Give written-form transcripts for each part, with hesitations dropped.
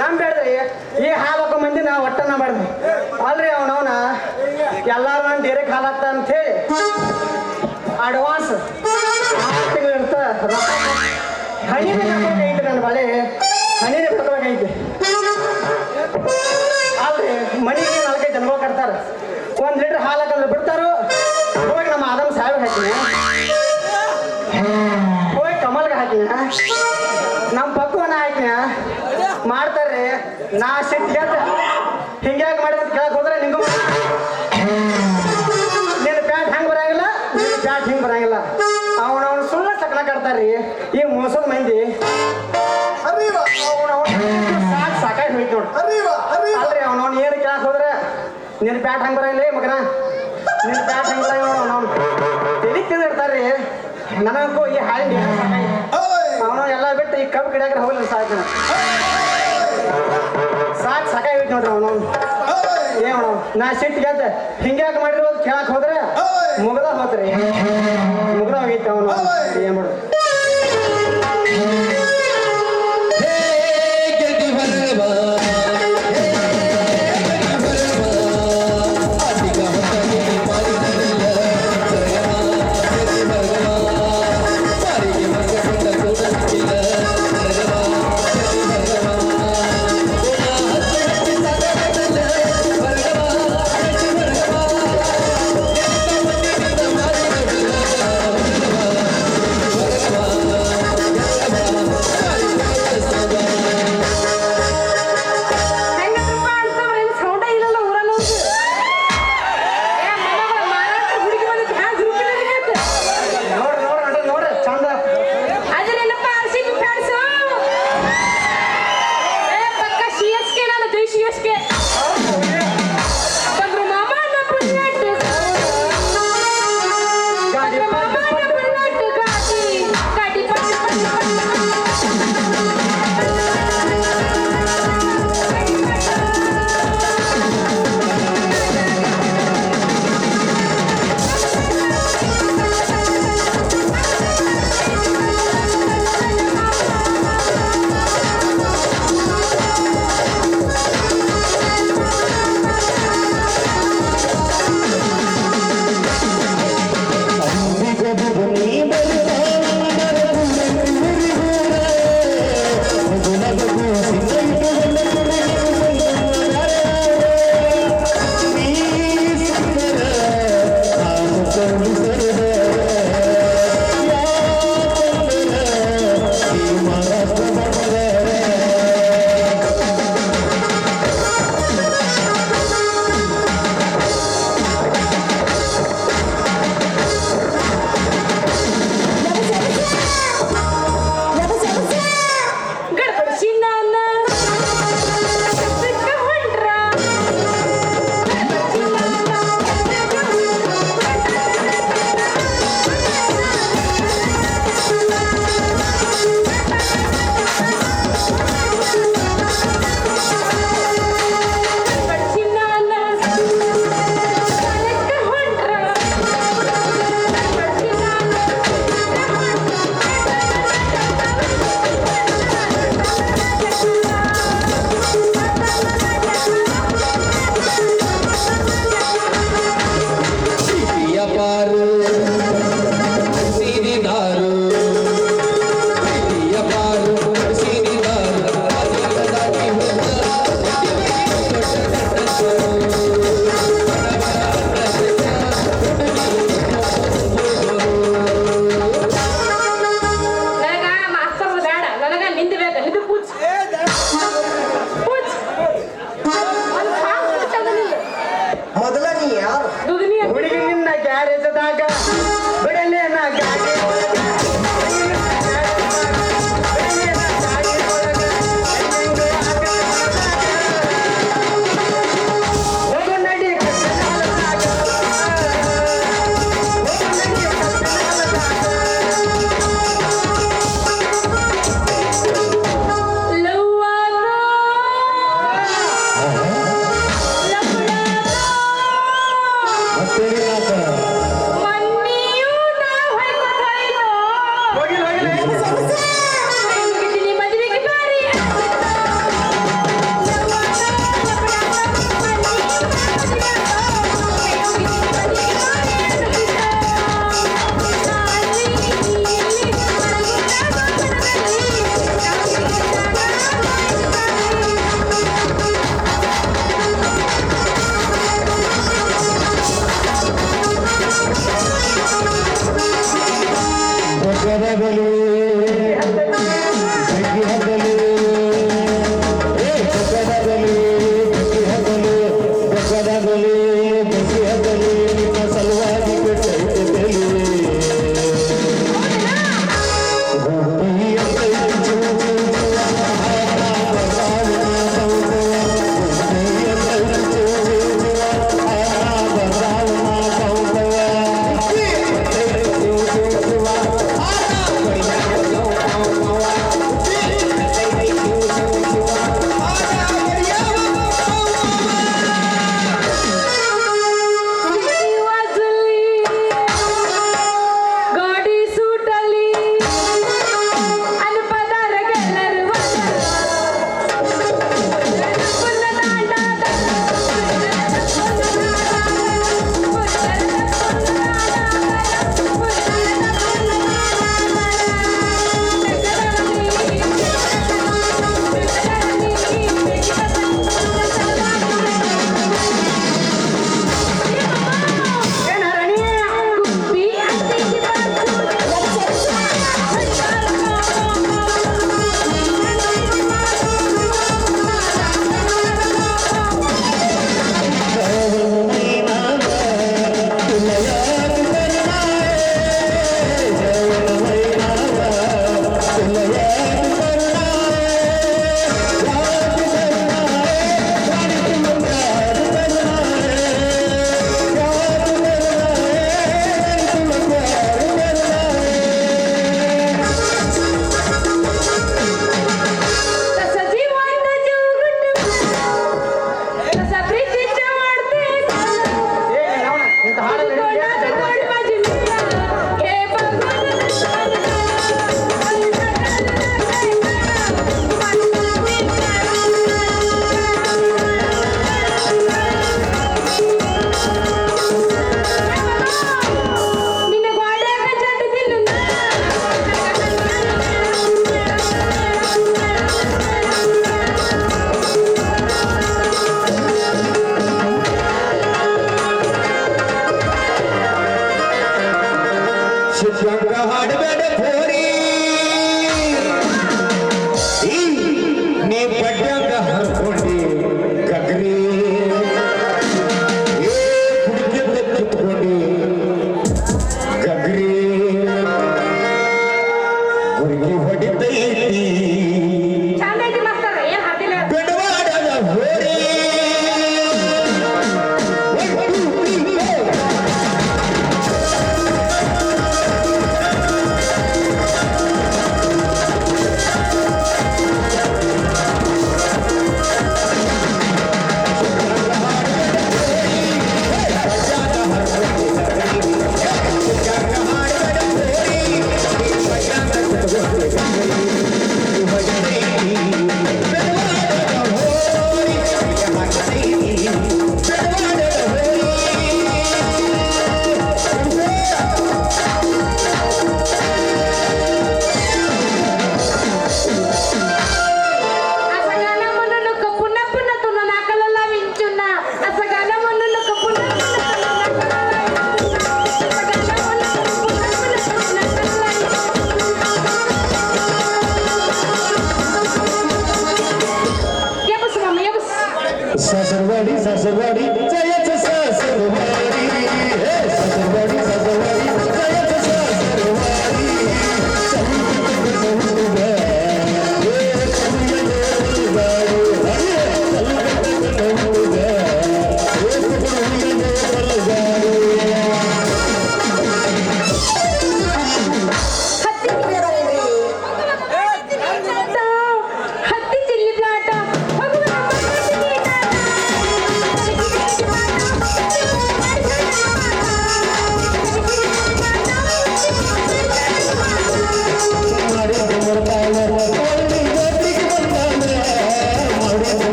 ನಮ್ ಬೇಡ್ರಿ ಈ ಹಾಲಕ್ಕ ಮಂದಿ ನಾ ಒಟ್ಟನ ಮಾಡ್ರಿ ಅಲ್ರಿ ಅವನವನ ಎಲ್ಲಾರು ನಾನು ಡೇರೆಕ್ ಹಾಲಾಗ್ತ ಅಂತ ಹೇಳಿ ಅಡ್ವಾನ್ಸ್ ಇರ್ತ ಹನಿನೇ ಕಟ್ಬೇಕಾಗೈತಿ ನನ್ನ ಬಳೆ ಹನಿನೇ ಕಟ್ಬೇಕಾಗೈತಿ ಅಲ್ರಿ ಮನೆಗೆ 4-5 ಜನಗಳು ಕಟ್ತಾರ 1 ಲೀಟರ್ ಹಾಲು ಹಾಕಂದ್ರೆ ಬಿಡ್ತಾರೋ ಹೋಗಿ ನಮ್ಮ ಆದಮ್ ಸಾಹೇಬ್ ಹಾಕಿನ ಹೋಗಿ ಕಮಲ್ಗೆ ಹಾಕಿನ ನಮ್ಮ ಪಕ್ಕವನ್ನ ಹಾಕಿನ ಮಾಡ್ತಾರ್ರಿ ನಾ ಸಿಟ್ಟಿಗೆ ಹಿಂಗ್ಯಾಕೆ ಮಾಡಿದ ಕೇಳಕ್ ಹೋದ್ರೆ ನಿಂಗೂ ನಿನ್ನ ಪ್ಯಾಂಟ್ ಹೆಂಗೆ ಬರಂಗಿಲ್ಲ ನಿನ್ನ ಪ್ಯಾಂಟ್ ಹಿಂಗೆ ಬರಂಗಿಲ್ಲ ಅವನವನು ಸುಳ್ಳ ಸಕಲ ಕಟ್ತಾರ್ರಿ ಈ ಮೋಸದ ಮಂದಿ ಸಾಕಾಗಿ ಹೋಯ್ತು ನೋಡಿ ಅಲ್ರಿ ಅವನವ್ನು ಏನು ಕೇಳಕ್ ಹೋದ್ರೆ ನಿನ್ನ ಪ್ಯಾಂಟ್ ಹಂಗೆ ಬರಂಗಿಲ್ಲ ಮಗನ ನಿನ್ನ ಪ್ಯಾಂಟ್ ಹಂಗೆ ಬರಂಗಿಲ್ಲ ಅವನವ್ನು ತೆಲಿ ತಿಂದಿರ್ತಾರ್ರಿ ನನಗೂ ಈ ಹಾಲಿನ ಅವನು ಎಲ್ಲ ಬಿಟ್ಟು ಈ ಕಬ್ಬು ಗಿಡಕ್ಕೆ ಹೋಗ್ಲಿ ಸಾಕಾಗಿ ಹೋಯ್ತು ನೋಡ್ರಿ ಅವನವ್ನು ಏನೋ ನಾ ಸಿಟ್ಟಿಗೆ ಅಂತ ಹಿಂಗ್ಯಾಕೆ ಮಾಡಿರೋದು ಕೇಳಕ್ ಹೋದ್ರೆ ಮುಗ್ದ ಹೋತ್ರಿ ಮುಗ್ದ ಹೋಗೈತೆ ಅವನು ಏನ್ ಮಾಡೋದು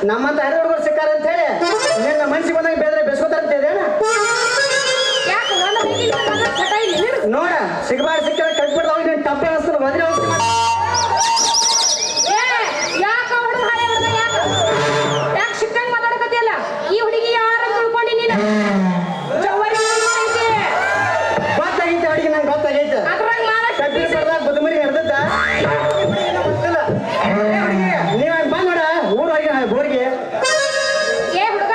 ನಮ್ಮಂತ ಹರಿದ ಹುಡುಗರು ಸಿಕ್ಕಾರ ಅಂತ ಹೇಳಿ ನಿನ್ನ ಮನ್ಸಿಗೆ ಬಂದಾಗ ಬೇದ್ರೆ ಬೆಸ್ಕೋತಾರ ಅಂತ ಇದೇನ ನೋಡ ಸಿಗಬಾರ್ದು ಸಿಕ್ಕಿದ್ರೆ ಕಟ್ಬಿಡ್ದ ಹೋಗಿ ನೀನು ಟಪ್ಪೆ ಅನಿಸ್ತಾನೆ ಮದುವೆ ಹೋಗ್ತೀನಿ ಈ ಹುಡುಗಿ ಯಾರು ತಿಳ್ಕೊಂಡಿ ನೀನು ಗೊತ್ತಾಗೈತೆ ಅಡಿಗೆ ನಂಗೆ ಗೊತ್ತಾಗೈತೆ ಕಬ್ಬಿ ಬರ್ದಾಗ ಬದುಮರಿ ಹರಿದದ್ದ ನೀವ ಬಂದ್ ನೋಡ ಊರಾಗಿ ಬೋರ್ಗೆ ಏ ಹುಡುಗ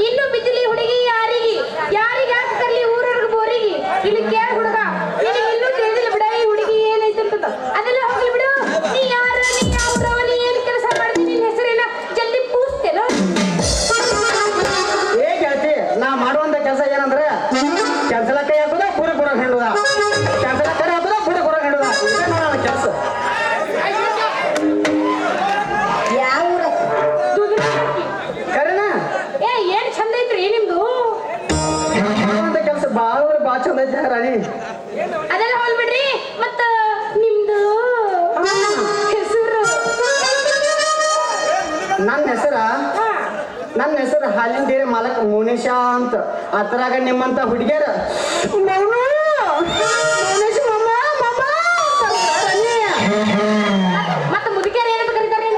ಇನ್ನು ಬಿದ್ದಿಲಿ ಹುಡುಗಿ ಯಾರಿಗೆ ಯಾರಿಗೆ ಯಾಕೆ ಕರ್ಲಿ ಊರವ್ರಿಗೆ ಬೋರಿಗೆ ಇಲ್ಲಿ ಕೇಳ ಹುಡುಗ ನಿನಗೆ ಇನ್ನೂ ತಿಳಿದಿಲ್ಲ ಬಿಡ ಈ ಹುಡುಗಿ ಏನೈತೆ ಅಂತ ಅದೆಲ್ಲ ಹೋಗ್ಲಿ ಬಿಡು ನೀ ಯಾರು ನೀ ಯಾವ ನೀ ಏನು ಕೆಲಸ ಮಾಡ್ತೀನಿ ನಿನ್ನ ಹೆಸರೇನ ಜಲ್ದಿ ಪೂಸ್ತೇನೋ ಏ ಗೆಳತಿ ನಾ ಮಾಡುವಂತ ಕೆಲಸ ಏನಂದ್ರೆ ಕೆಲಸ ಕೈ ಹಾಕೋದ ಪೂರ ಪೂರ ಹೇಳುದ ಕೆಲಸ ಕೈ ಹಾಕೋದ ಪೂರ ಪೂರ ಹೇಳುದ ಇದೇ ನೋಡೋಣ ಕೆಲಸ ಕರೆನಾ ಏ ಏನ್ ಚಂದ ಐತ್ರಿ ನಿಮ್ದು ಮಾಡುವಂತ ಕೆಲಸ ಭಾಳ ಚಂದ ಐತೆ ರಾಣಿ ಅದೆಲ್ಲ ಹೋಗ್ಬಿಡ್ರಿ ಮತ್ತ ನಿಮ್ದು ಹೆಸರು ನನ್ನ ಹೆಸರು ಹಾಲಿನ ಡೇರಿ ಮಾಲಕ ಮೌನೇಶ ಅಂತ ಅದ್ರಾಗ ನಿಮ್ಮಂತ ಹುಡುಗಿಯರ ಮತ್ತ ಮುದುಕಿಯರು ಏನಂತ ಕರೀತಾರೆ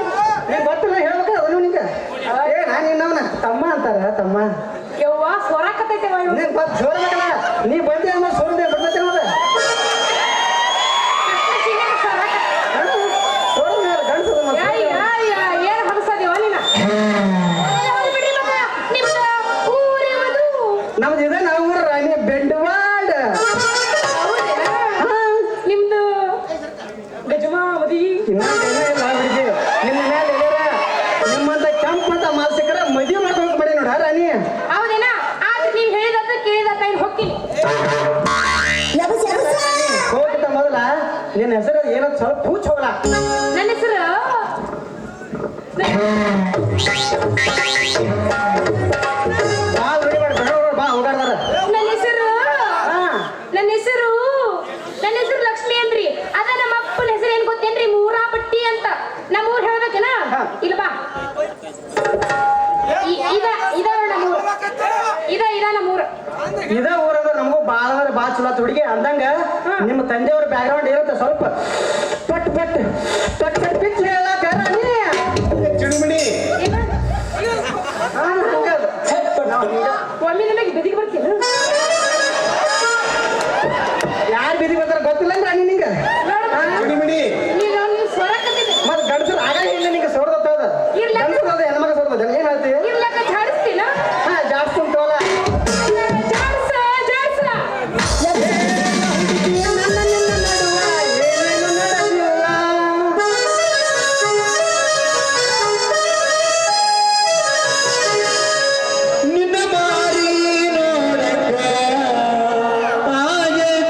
ನೀನ್ ಗೊತ್ತಿಲ್ಲ ಹೇಳ್ಬೇಕು ಅದನ್ನು ನಿಂಗೆ ಏ ನಾನು ನಿನ್ನವನ ತಮ್ಮ ಅಂತಾರ ತಮ್ಮ ಯವ್ವ ಸ್ವರಾಕತೈತೆ ನೀನ್ ಬತ್ ಜೋರ್ಬೇಕಲ್ಲ ನೀ ಬಂದಿ ಅಂದ್ರೆ ಸೋಲ್ದೆ ಬರ್ತೈತೆ ನೋಡ ಏನ್ ಹೊಲಸದೇವ ನೀನ ನಮ್ದು ಇದೆ ನಾವು ಊರ ರಾಣಿ ಬೆಂಡವಾಡ ನಿಮ್ದು ಗಜಮಾವತಿ ನಿಮ್ಮ ಮೇಲೆ ನಿಮ್ಮಂತ ಕೆಂಪಂತ ಮಾಲ್ ಸಿಕ್ಕರ ಮದುವೆ ಮಾಡ್ಕೊಂಡು ಮಾಡಿ ನೋಡ ರಾಣಿ ಹೌದೇನಾ ಆದ್ರೆ ನೀವ್ ಹೇಳಿದ ಕೇಳಿದ ಹೋಗ್ತೀನಿ ಹೋಗಿದ್ದ ಮೊದಲ ನಿನ್ನ ಹೆಸರು ಏನೋ ಸ್ವಲ್ಪ ಪೂಚ್ ಹೋಗಲ್ಲ ನನ್ನ ಹೆಸರು ಬಾ ರೆಡಿ ಮಾಡಿ ಬಾ ಹೋಗಾಡ್ದಾರ ನನ್ನ ಹೆಸರು ನನ್ನ ಹೆಸರು ನನ್ನ ಹೆಸರು ಲಕ್ಷ್ಮಿ ಅಂದ್ರಿ ಅದ ನಮ್ಮ ಅಪ್ಪನ ಹೆಸರು ಏನ್ ಗೊತ್ತೇನ್ರಿ ಮೂರಾಪಟ್ಟಿ ಅಂತ ನಮ್ಮ ಊರ್ ಹೇಳ್ಬೇಕೇನ ಇಲ್ಲ ಬಾ ಇದ ನಮ್ಮೂರು ಇದ ನಮ್ಮೂರು ಇದ ಊರದ ನಮಗೂ ಬಾಳ ಚಲೋ ಹುಡುಗಿ ಅಂದಂಗ ನಿಮ್ಮ ತಂದೆಯವ್ರ ಬ್ಯಾಕ್ಗ್ರೌಂಡ್ ಇರುತ್ತೆ ಸ್ವಲ್ಪ ಪಟ್ ಪಟ್ ಪಟ್ ಪಟ್ ಪಿಚ್ ಹೇಳಕ ಚಿಡುಮಣಿ ಒಮ್ಮೆ ನಿಮಗೆ ಬೆದಿಗೆ ಬರ್ತೀನಿ